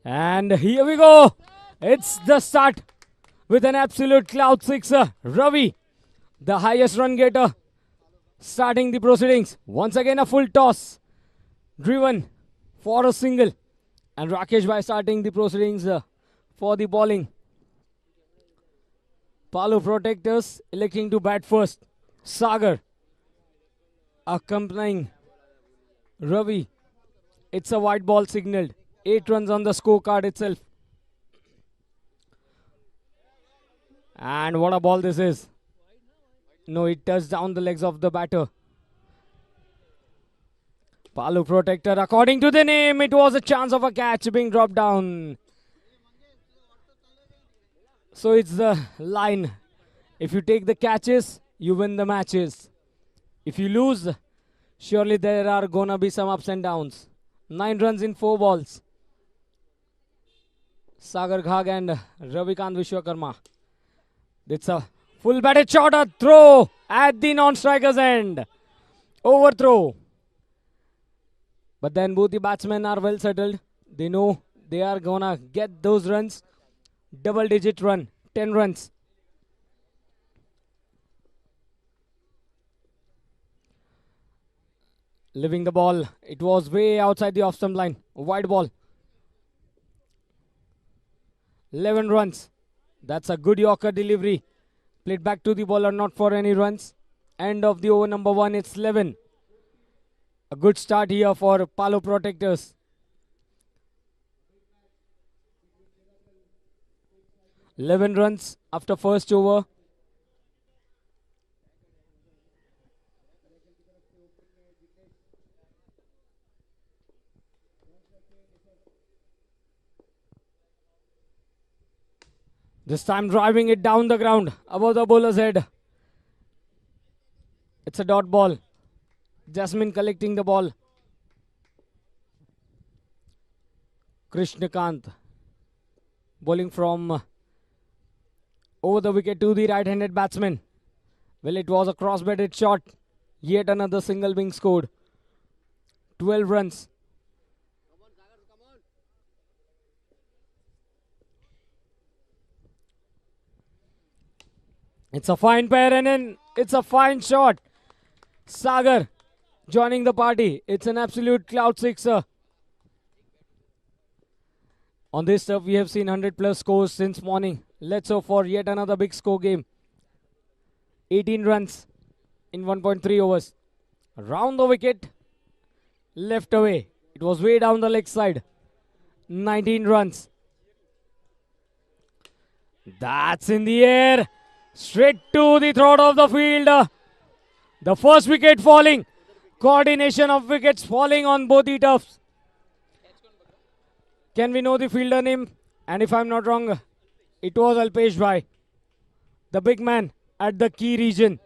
And here we go. It's the start with an absolute cloud sixer. Ravi, the highest run getter, starting the proceedings. Once again, a full toss driven for a single. And Rakesh Bhai starting the proceedings for the bowling. Palu Protectors electing to bat first. Sagar accompanying Ravi. It's a white ball signaled. 8 runs on the scorecard itself. And what a ball this is. No, it touched down the legs of the batter. Palu Protector, according to the name, it was a chance of a catch being dropped down. So it's the line. If you take the catches, you win the matches. If you lose, surely there are gonna be some ups and downs. 9 runs in 4 balls. Sagar Ghag and Ravikant Vishwakarma. It's a full batted shot, a throw at the non-striker's end. Overthrow. But then both the batsmen are well settled. They know they are gonna get those runs. Double digit run, 10 runs. Leaving the ball, it was way outside the off-stump line. Wide ball. 11 runs. That's a good Yorker delivery. Played back to the bowler, not for any runs. End of the over number 1, it's 11. A good start here for Palu Protectors. Eleven runs after first over. This time driving it down the ground above the bowler's head. It's a dot ball. Jasmine collecting the ball. Krishnakant bowling from over the wicket to the right-handed batsman. Well, it was a cross-batted shot. Yet another single being scored. 12 runs. It's a fine pair and then it's a fine shot. Sagar joining the party. It's an absolute cloud sixer. On this turf, we have seen 100 plus scores since morning. Let's hope for yet another big score game. 18 runs in 1.3 overs. Round the wicket. Left away. It was way down the leg side. 19 runs. That's in the air. Straight to the throat of the field. The first wicket falling. Coordination of wickets falling on both the turfs. Can we know the fielder name? And if I'm not wrong, it was Alpesh Bhai, the big man at the key region.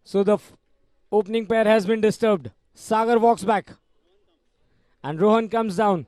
So the opening pair has been disturbed. Sagar walks back. And Rohan comes down.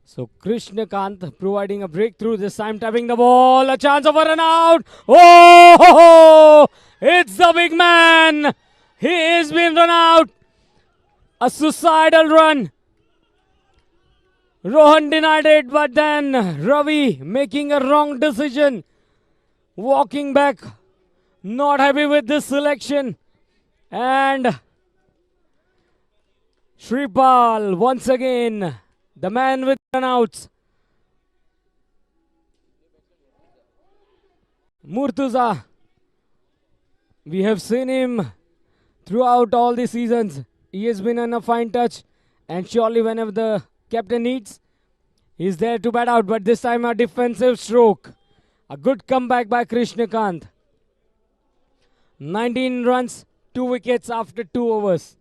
So Krishnakant providing a breakthrough, this time tapping the ball, a chance of a run out. Oh, it's the big man. He has been run out. A suicidal run. Rohan denied it, but then Ravi making a wrong decision. Walking back, not happy with this selection. And Shripal once again, the man with runouts. Murtuza, we have seen him throughout all the seasons. He has been on a fine touch, and surely whenever the captain needs, he is there to bat out. But this time a defensive stroke. A good comeback by Krishnakant. 19 runs, 2 wickets after 2 overs.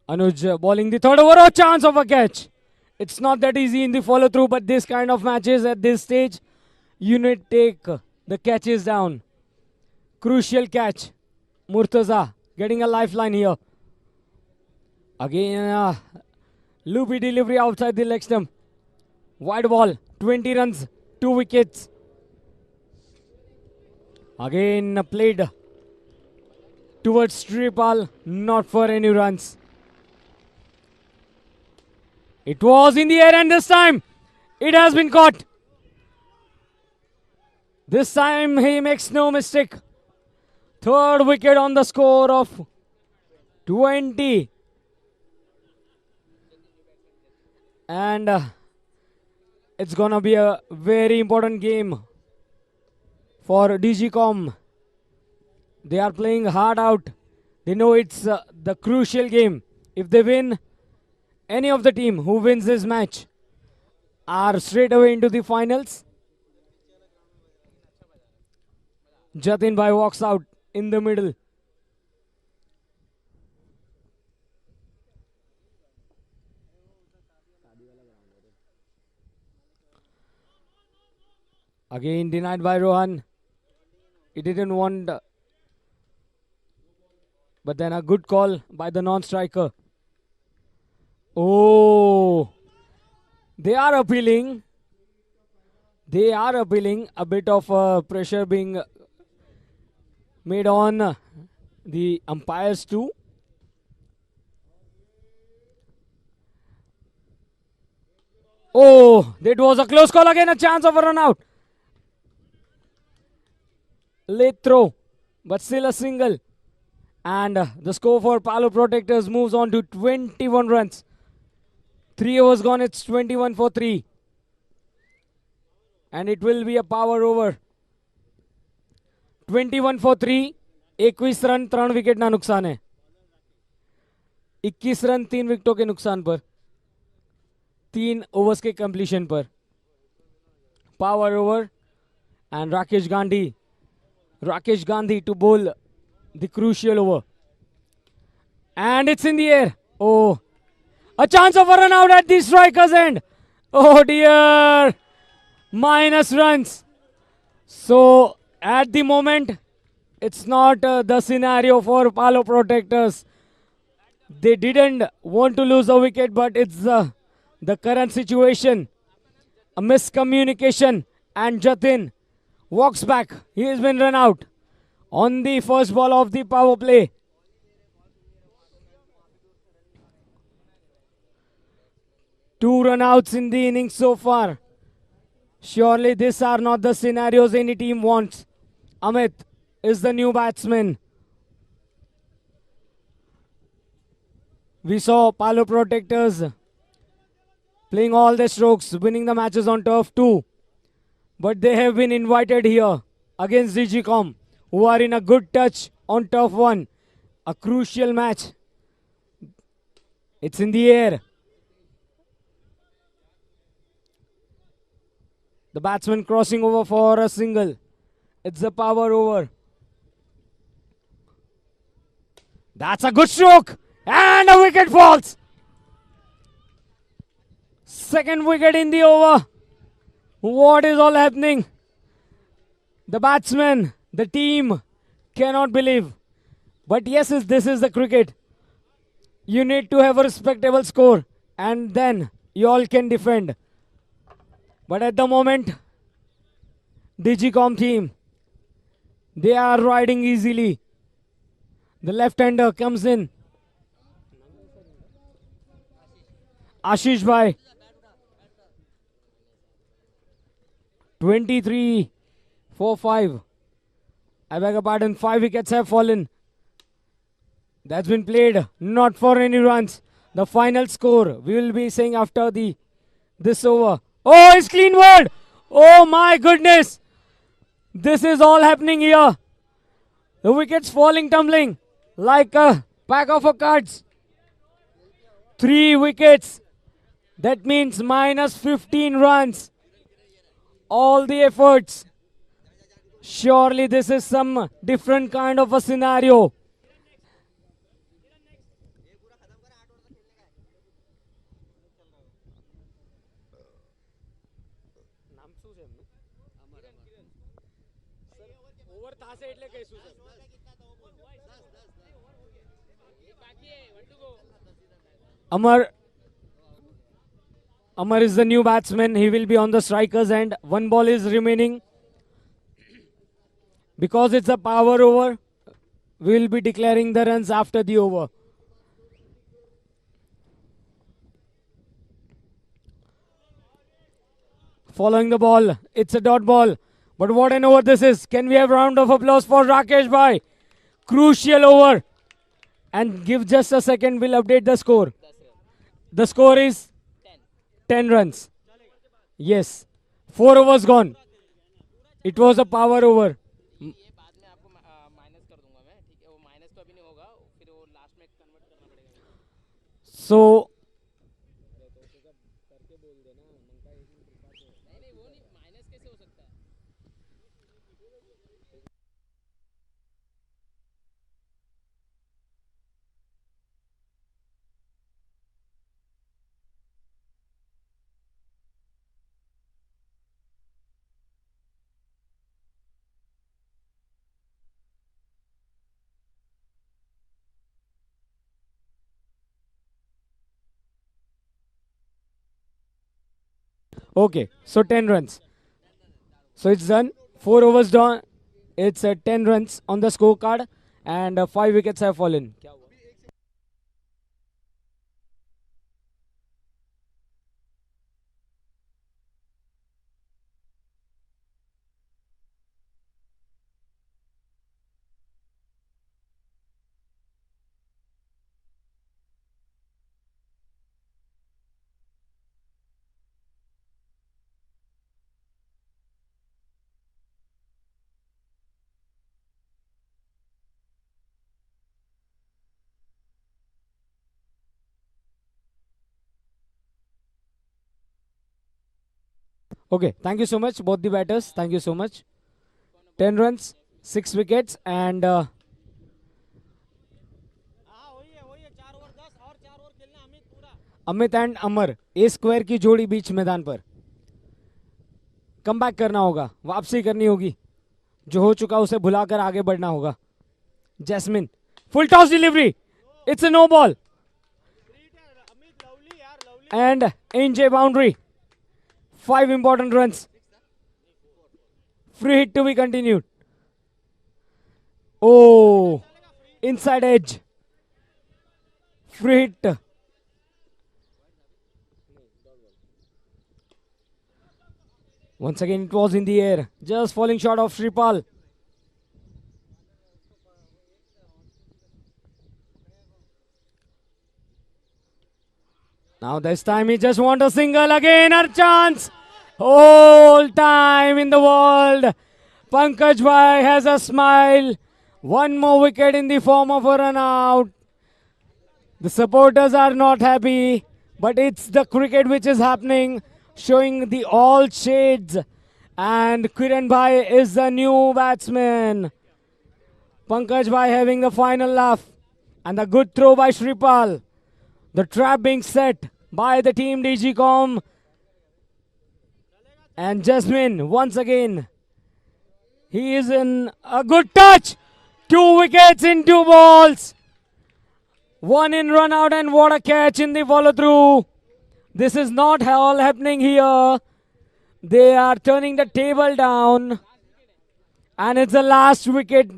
Anuj bowling the third over. Oh, chance of a catch. It's not that easy in the follow through, but this kind of matches at this stage, you need to take the catches down. Crucial catch. Murtaza getting a lifeline here. Again, loopy delivery outside the leg stump. Wide ball. 20 runs, 2 wickets. Again, played towards Tripal, not for any runs. It was in the air, and this time it has been caught. This time he makes no mistake. Third wicket on the score of 20. And it's gonna be a very important game for Digicom. They are playing hard out. They know it's the crucial game. If they win, any of the team who wins this match are straight away into the finals. Jatin Bhai walks out in the middle. Again denied by Rohan. He didn't want, but then a good call by the non-striker. Oh, they are appealing. They are appealing. A bit of pressure being made on the umpires too. Oh, that was a close call again. A chance of a run out. Late throw, but still a single. And the score for Palo Protectors moves on to 21 runs. 3 overs gone, it's 21 for 3. And it will be a power over. 21 for 3. 21 run 3 wicket ना नुकसान है. 21 run 3 विकेटों के नुकसान पर, 3 overs के completion पर. Power over and Rakesh Gandhi to bowl the crucial over. And it's in the air. Oh, a chance of a run out at the striker's end. Oh dear. Minus runs. So at the moment, it's not the scenario for Palo Protectors. They didn't want to lose a wicket, but it's the current situation. A miscommunication, and Jatin walks back. He has been run out on the first ball of the power play. Two run outs in the innings so far. Surely these are not the scenarios any team wants. Amit is the new batsman. We saw Palo Protectors playing all the strokes, winning the matches on turf too. But they have been invited here against Digicom, who are in a good touch on turf 1. A crucial match. It's in the air. The batsman crossing over for a single. It's a power over. That's a good stroke. And a wicket falls. Second wicket in the over. What is all happening? The batsman, the team cannot believe. But yes, this is the cricket. You need to have a respectable score, and then you all can defend. But at the moment, Digicom team, they are riding easily. The left-hander comes in. Ashish Bhai. 23 for 5. I beg your pardon, 5 wickets have fallen. That's been played, not for any runs. The final score we will be saying after this over. Oh, it's clean word. Oh my goodness. This is all happening here. The wickets falling, tumbling like a pack of cards. 3 wickets. That means minus 15 runs. All the efforts. Surely this is some different kind of a scenario. Amar Amar is the new batsman. He will be on the strikers end. 1 ball is remaining. Because it's a power over, we will be declaring the runs after the over. Following the ball, it's a dot ball. But what an over this is. Can we have a round of applause for Rakesh Bhai? Crucial over. And give just a second, we'll update the score. The score is 10 runs. Yes. 4 overs gone. It was a power over. So, okay. So 10 runs. So it's done. 4 overs done. It's 10 runs on the scorecard. And 5 wickets have fallen. Okay, thank you so much, both the batters. Thank you so much. 10 runs, 6 wickets, and Amit and Amar A square की जोड़ी बीच मैदान पर. Come back करना होगा, वापसी करनी होगी. जो हो चुका उसे भुलाकर आगे बढ़ना होगा. Jasmine, full toss delivery. It's a no ball. And एनजे boundary. 5 important runs. Free hit to be continued. Oh, inside edge. Free hit. Once again, it was in the air. Just falling short of Shripal. Now this time he just want a single again. Our chance. All time in the world. Pankaj Bhai has a smile. 1 more wicket in the form of a run out. The supporters are not happy. But it's the cricket which is happening. Showing the all shades. And Kiran Bhai is the new batsman. Pankaj Bhai having the final laugh. And the good throw by Shripal. The trap being set by the team DGCOM. And Jasmine once again. He is in a good touch. 2 wickets in 2 balls. 1 in run out, and what a catch in the follow through. This is not all happening here. They are turning the table down. And it's the last wicket.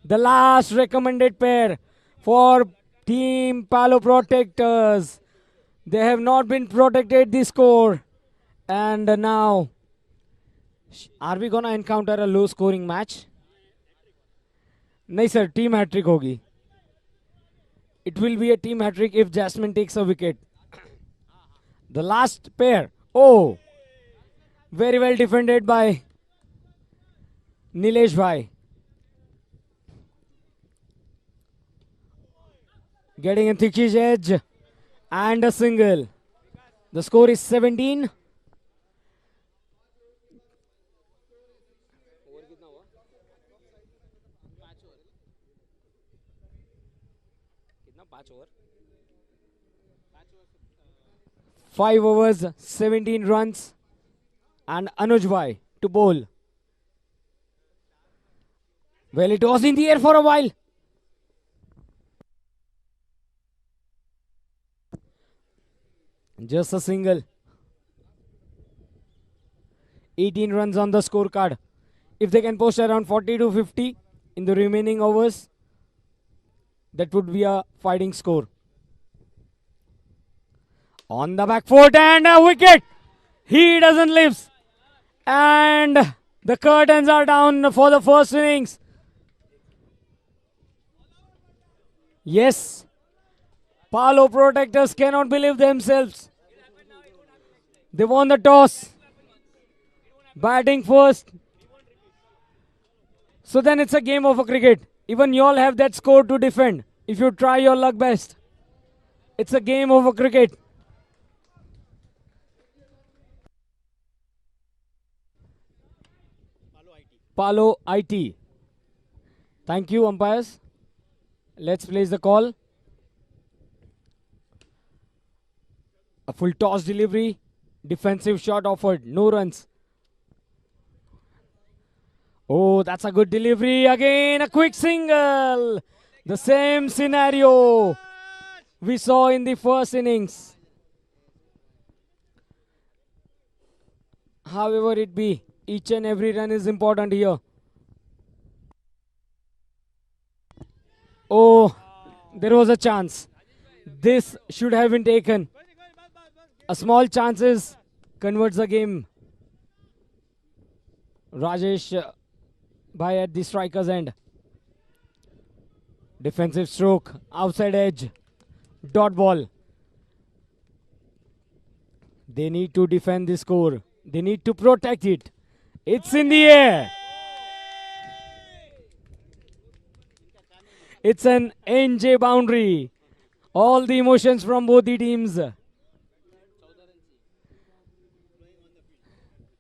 The last recommended pair for Team Palo Protectors. They have not been protected the score. And now, are we gonna encounter a low scoring match? No sir, team hat-trick hogi. It will be a team hat-trick if Jasmine takes a wicket. The last pair. Oh, very well defended by Nilesh Bhai. getting a thickish edge and a single. The score is 17. Five overs, 17 runs, and Anuj Bhai to bowl. Well, it was in the air for a while. Just a single. 18 runs on the scorecard. If they can post around 40 to 50 in the remaining overs, that would be a fighting score. On the back foot and a wicket. He doesn't live. And the curtains are down for the first innings. Yes. Palo Protectors cannot believe themselves. They won the toss. Batting first. So then it's a game of a cricket. Even you all have that score to defend. If you try your luck best. It's a game of a cricket. Palo IT. Thank you, umpires. Let's place the call. A full toss delivery. Defensive shot offered. No runs. Oh, that's a good delivery. Again, a quick single. The same scenario we saw in the first innings. However it be, each and every run is important here. Oh, there was a chance. This should have been taken. A small chances converts the game. Rajesh Bhai at the striker's end. Defensive stroke, outside edge, dot ball. They need to defend the score. They need to protect it. It's in the air. It's an NJ boundary. All the emotions from both the teams.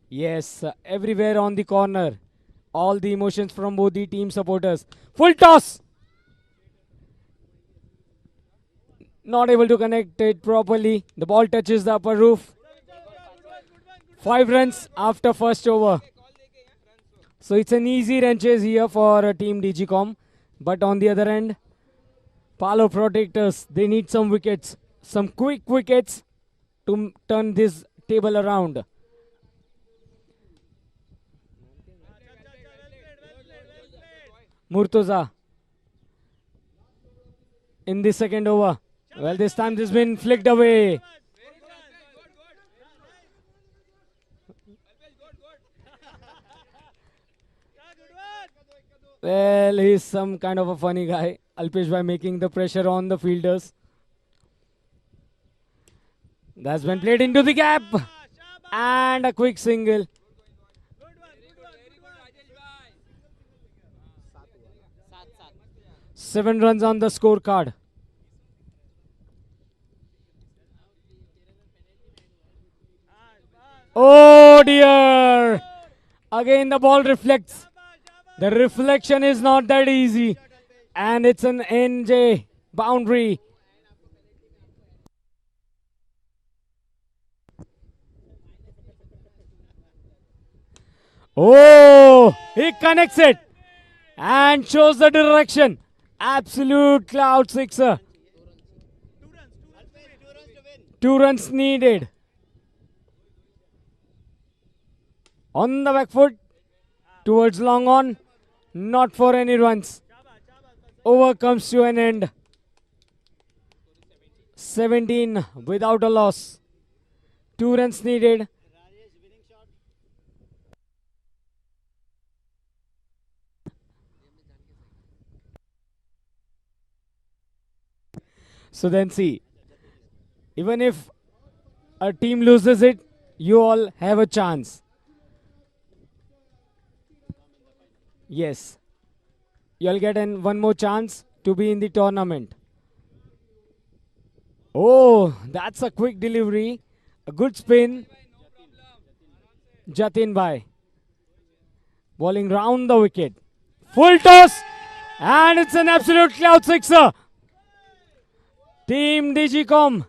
Yes, everywhere on the corner. All the emotions from both the team supporters. Full toss. Not able to connect it properly. The ball touches the upper roof. 5 runs after first over. So it's an easy run chase here for Team Digicom. But on the other end, Palo Protectors, they need some wickets. Some quick wickets to turn this table around. Murtuza in the second over. Well, this time this has been flicked away. Well, he's some kind of a funny guy. Alpesh by making the pressure on the fielders. That's been played into the gap. And a quick single. Seven runs on the scorecard. Oh dear! Again the ball reflects. The reflection is not that easy. And it's an NJ boundary. Oh! He connects it. And shows the direction. Absolute cloud sixer. 2 runs needed. On the back foot. Towards long on. Not for any runs. Over comes to an end. 17 without a loss. 2 runs needed. So then see, even if a team loses it, you all have a chance. Yes. You'll get one more chance to be in the tournament. Oh, that's a quick delivery. A good spin. Jatin Bhai. Bowling round the wicket. Full toss. And it's an absolute cloud sixer. Team Digicom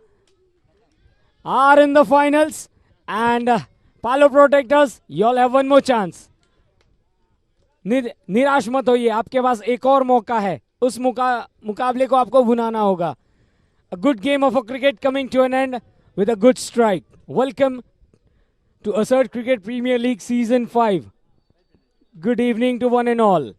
are in the finals. And Palo Protectors, you all have one more chance. निराश मत होइए, आपके पास एक और मौका है. उस मुकाबले को आपको भुनाना होगा. A good game of a cricket coming to an end with a good strike. Welcome to Assert Cricket Premier League Season 5. Good evening to one and all.